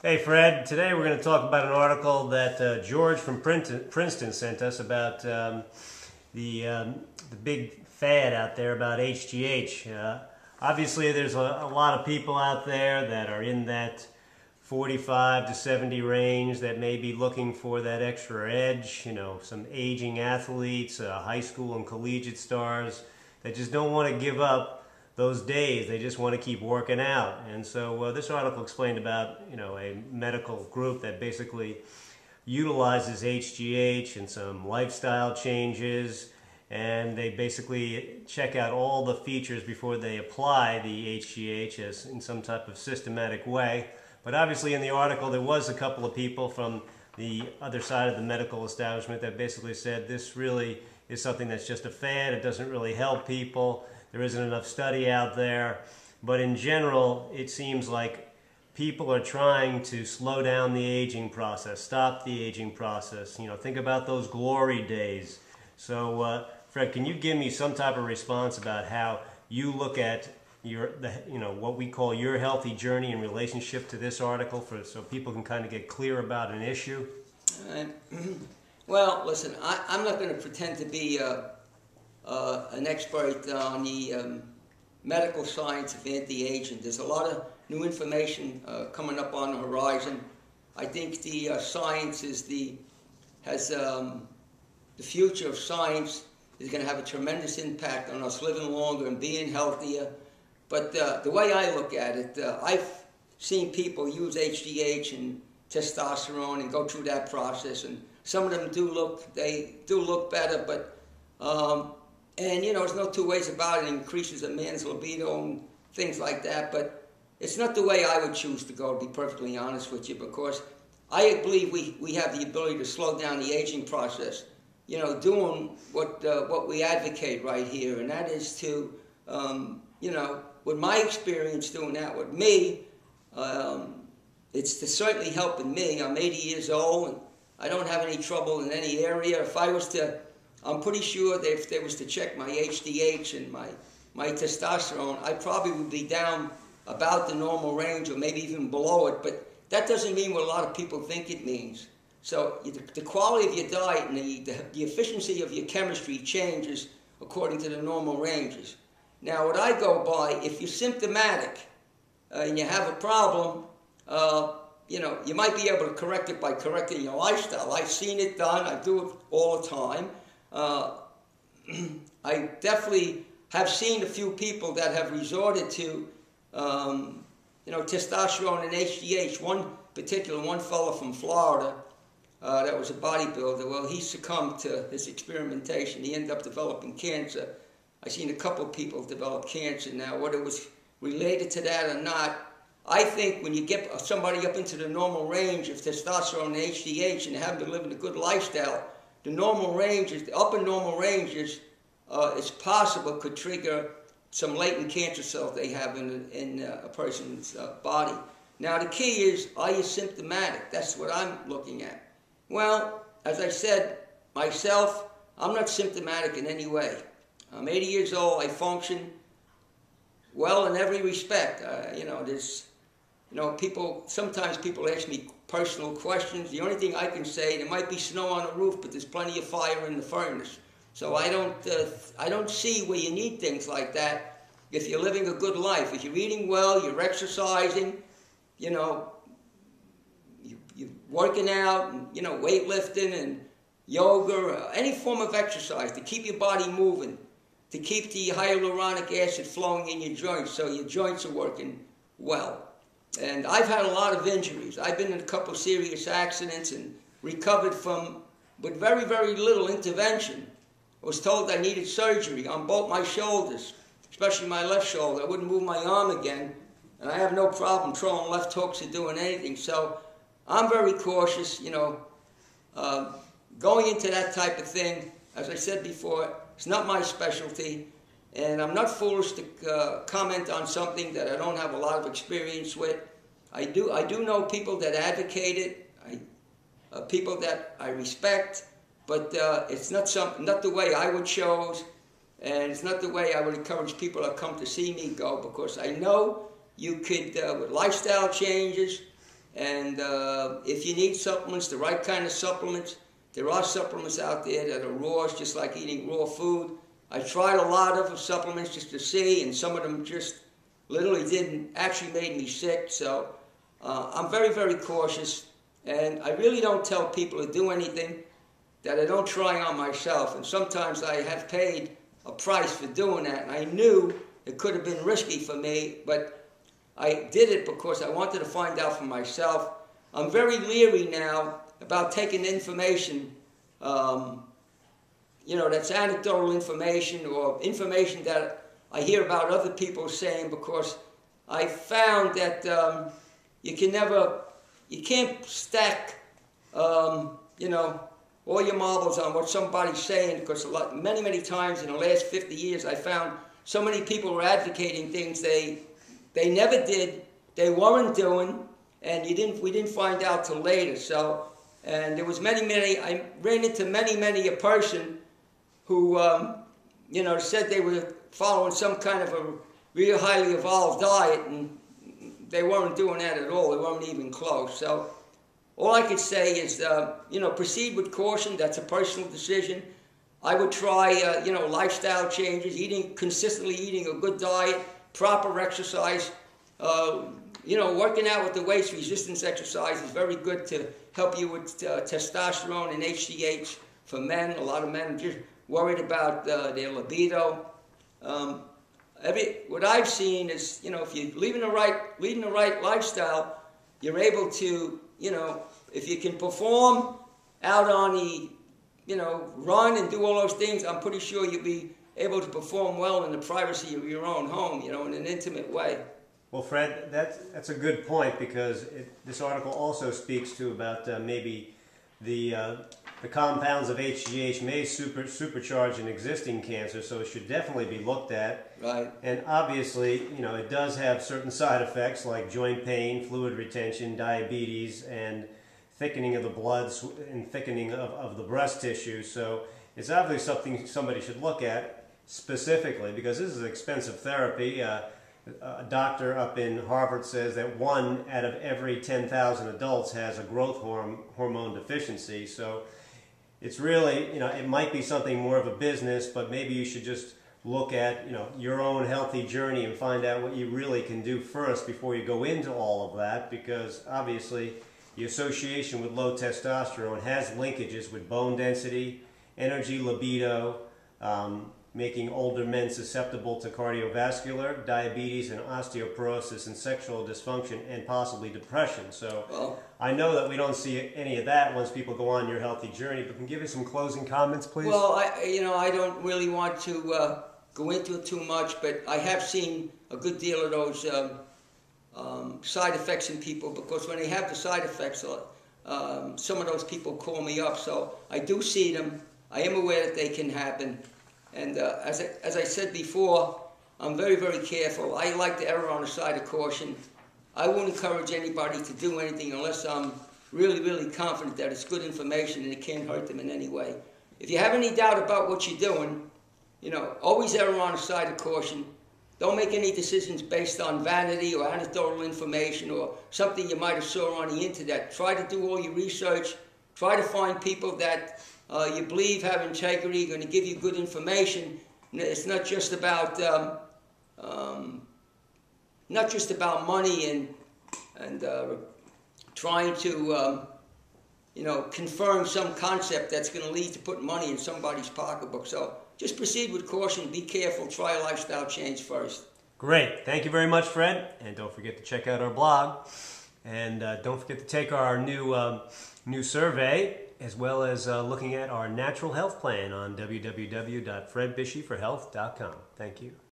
Hey Fred, today we're going to talk about an article that George from Princeton sent us about the big fad out there about HGH. Obviously there's a lot of people out there that are in that 45 to 70 range that may be looking for that extra edge, some aging athletes, high school and collegiate stars that just don't want to give up those days. They just want to keep working out. And so this article explained about a medical group that basically utilizes HGH and some lifestyle changes, and they basically check out all the features before they apply the HGH as in some type of systematic way. But obviously in the article there was a couple of people from the other side of the medical establishment that basically said this really is something that's just a fad. It doesn't really help people. There isn't enough study out there. But in general, it seems like people are trying to slow down the aging process, stop the aging process. Think about those glory days. So, Fred, can you give me some type of response about how you look at what we call your healthy journey in relationship to this article, so people can kind of get clear about an issue? Well, listen, I'm not going to pretend to be an expert on the medical science of anti-aging. There's a lot of new information coming up on the horizon. I think the science has the future of science is going to have a tremendous impact on us living longer and being healthier. But the way I look at it, I've seen people use HGH and testosterone and go through that process, and some of them do look better, but and there's no two ways about it. It increases a man's libido and things like that, but it's not the way I would choose to go, to be perfectly honest with you, because I believe we have the ability to slow down the aging process, doing what we advocate right here, and that is to, with my experience doing that with me, it's certainly helping me. I'm 80 years old, and I don't have any trouble in any area. I'm pretty sure that if they was to check my HGH and my testosterone, I probably would be down about the normal range or maybe even below it, but that doesn't mean what a lot of people think it means. So the quality of your diet and the efficiency of your chemistry changes according to the normal ranges. Now, what I go by, if you're symptomatic and you have a problem, you might be able to correct it by correcting your lifestyle. I've seen it done. I do it all the time. I definitely have seen a few people that have resorted to, testosterone and HGH. One fellow from Florida that was a bodybuilder. Well, he succumbed to his experimentation. He ended up developing cancer. I've seen a couple of people develop cancer now. Whether it was related to that or not, I think when you get somebody up into the normal range of testosterone and HGH and have been living a good lifestyle, the normal ranges, the upper normal ranges, it's possible could trigger some latent cancer cells they have in a person's body. Now the key is, are you symptomatic? That's what I'm looking at. Well, as I said, myself, I'm not symptomatic in any way. I'm 80 years old. I function well in every respect. Sometimes people ask me personal questions. The only thing I can say, there might be snow on the roof, but there's plenty of fire in the furnace. So I don't see where you need things like that if you're living a good life. If you're eating well, you're exercising, you're working out, and, weightlifting and yoga, or any form of exercise to keep your body moving, to keep the hyaluronic acid flowing in your joints so your joints are working well. And I've had a lot of injuries. I've been in a couple of serious accidents and recovered with very, very little intervention. I was told I needed surgery on both my shoulders, especially my left shoulder. I wouldn't move my arm again, and I have no problem throwing left hooks or doing anything. So I'm very cautious, going into that type of thing. As I said before, it's not my specialty. And I'm not foolish to comment on something that I don't have a lot of experience with. I do know people that advocate it, people that I respect, but it's not the way I would choose, and it's not the way I would encourage people that come to see me go, because I know you could, with lifestyle changes And if you need supplements, the right kind of supplements, there are supplements out there that are raw, just like eating raw food. I tried a lot of supplements just to see, and some of them just literally didn't, actually made me sick. So I'm very, very cautious, and I really don't tell people to do anything that I don't try on myself. And sometimes I have paid a price for doing that, and I knew it could have been risky for me, but I did it because I wanted to find out for myself. I'm very leery now about taking information, that's anecdotal information or information that I hear about other people saying, because I found that you can't stack, all your marbles on what somebody's saying, because many times in the last 50 years I found so many people were advocating things they never did, they weren't doing, and we didn't find out till later. So, and there was I ran into many a person who, said they were following some kind of a real highly evolved diet, and they weren't doing that at all. They weren't even close. So, all I could say is, proceed with caution. That's a personal decision. I would try, lifestyle changes, consistently eating a good diet, proper exercise. Working out with the waist resistance exercise is very good to help you with testosterone and HGH for men. A lot of men are just worried about their libido. What I've seen is, if you're leading the right lifestyle, you're able to, if you can perform out on the, run and do all those things, I'm pretty sure you'll be able to perform well in the privacy of your own home, in an intimate way. Well, Fred, that's a good point, because this article also speaks to about maybe the compounds of HGH may supercharge an existing cancer, so it should definitely be looked at. Right. And obviously, it does have certain side effects like joint pain, fluid retention, diabetes, and thickening of the bloods and thickening of the breast tissue. So it's obviously something somebody should look at specifically, because this is expensive therapy. A doctor up in Harvard says that 1 out of every 10,000 adults has a growth hormone deficiency. So it's really, it might be something more of a business, but maybe you should just look at, your own healthy journey and find out what you really can do first before you go into all of that, because obviously the association with low testosterone has linkages with bone density, energy, libido, making older men susceptible to cardiovascular, diabetes, and osteoporosis, and sexual dysfunction, and possibly depression. So I know that we don't see any of that once people go on your healthy journey, but can you give us some closing comments, please? Well, I don't really want to go into it too much, but I have seen a good deal of those side effects in people, because when they have the side effects, some of those people call me up. So I do see them. I am aware that they can happen. And as I said before, I'm very, very careful. I like to err on the side of caution. I won't encourage anybody to do anything unless I'm really, really confident that it's good information and it can't hurt them in any way. If you have any doubt about what you're doing, always err on the side of caution. Don't make any decisions based on vanity or anecdotal information or something you might have saw on the internet. Try to do all your research. Try to find people that you believe have integrity, going to give you good information. It's not just about money and trying to confirm some concept that's going to lead to putting money in somebody's pocketbook. So just proceed with caution. Be careful. Try a lifestyle change first. Great. Thank you very much, Fred. And don't forget to check out our blog. And don't forget to take our new survey, as well as looking at our natural health plan on www.fredbishyforhealth.com. Thank you.